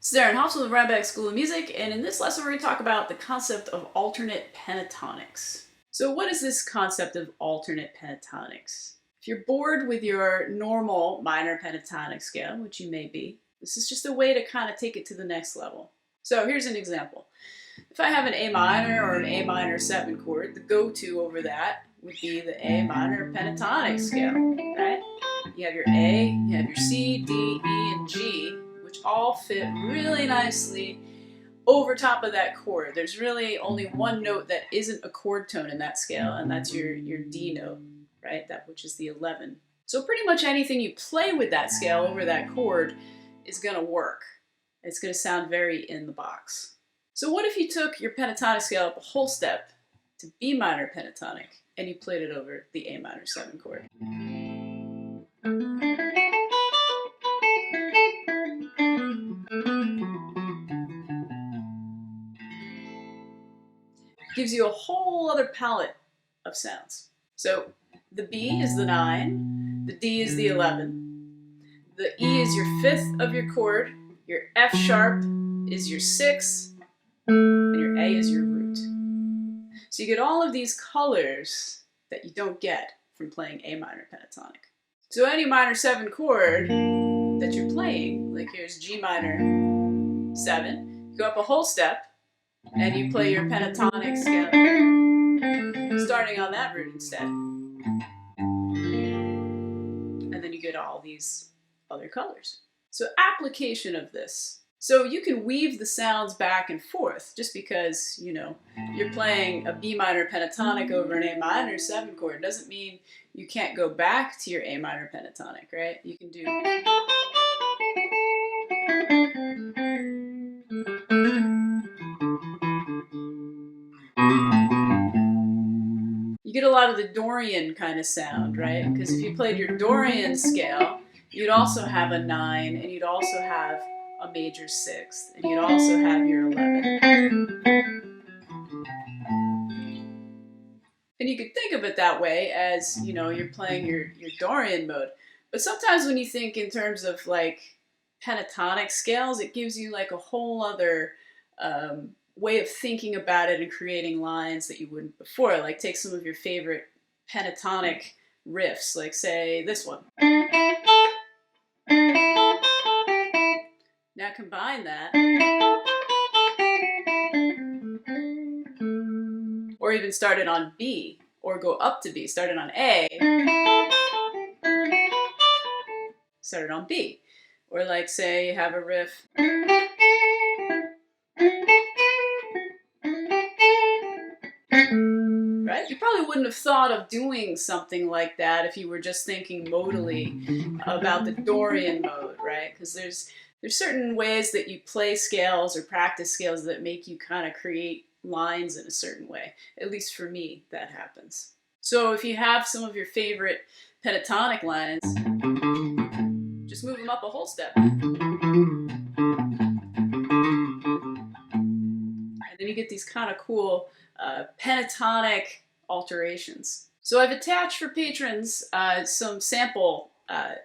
This is Aaron Hobson with Rhinebeck School of Music, and in this lesson we're going to talk about the concept of alternate pentatonics. So what is this concept of alternate pentatonics? If you're bored with your normal minor pentatonic scale, which you may be, this is just a way to kind of take it to the next level. So here's an example. If I have an A minor or an A minor 7 chord, the go-to over that would be the A minor pentatonic scale, right? You have your A, you have your C, D, E, and G, which all fit really nicely over top of that chord. There's really only one note that isn't a chord tone in that scale, and that's your D note, right? That which is the 11. So pretty much anything you play with that scale over that chord is going to work. It's going to sound very in the box. So what if you took your pentatonic scale up a whole step to B minor pentatonic and you played it over the A minor 7 chord? Gives you a whole other palette of sounds. So the B is the 9, the D is the 11, the E is your 5th of your chord, your F sharp is your 6th, and your A is your root. So you get all of these colors that you don't get from playing A minor pentatonic. So any minor 7 chord that you're playing, like here's G minor 7, you go up a whole step, and you play your pentatonic scale starting on that root instead. And then you get all these other colors. So application of this. So you can weave the sounds back and forth just because, you know, you're playing a B minor pentatonic over an A minor 7 chord doesn't mean you can't go back to your A minor pentatonic, right? You can do... You get a lot of the Dorian kind of sound, right? Because if you played your Dorian scale, you'd also have a 9, and you'd also have a major 6th, and you'd also have your 11. And you could think of it that way as, you know, you're playing your Dorian mode. But sometimes when you think in terms of like pentatonic scales, it gives you like a whole other way of thinking about it and creating lines that you wouldn't before. Like take some of your favorite pentatonic riffs, like say this one. Now combine that, or even start it on B, or go up to B, start it on A, start it on B. Or like say you have a riff. Right? You probably wouldn't have thought of doing something like that if you were just thinking modally about the Dorian mode, right? Because there's certain ways that you play scales or practice scales that make you kind of create lines in a certain way. At least for me, that happens. So if you have some of your favorite pentatonic lines, just move them up a whole step. And then you get these kind of cool pentatonic alterations. So I've attached for patrons some sample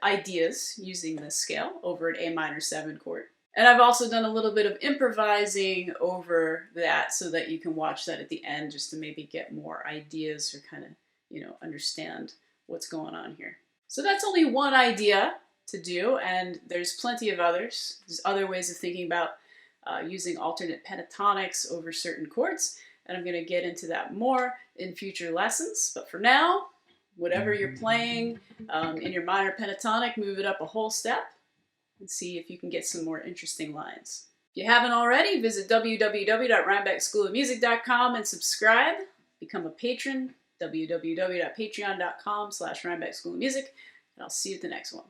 ideas using this scale over an A minor 7 chord. And I've also done a little bit of improvising over that so that you can watch that at the end just to maybe get more ideas or kind of, you know, understand what's going on here. So that's only one idea to do, and there's plenty of others. There's other ways of thinking about using alternate pentatonics over certain chords, and I'm going to get into that more in future lessons. But for now, whatever you're playing in your minor pentatonic, move it up a whole step and see if you can get some more interesting lines. If you haven't already, visit www.rhinebeckschoolofmusic.com and subscribe. Become a patron, www.patreon.com/rhinebeckschoolofmusic, and I'll see you at the next one.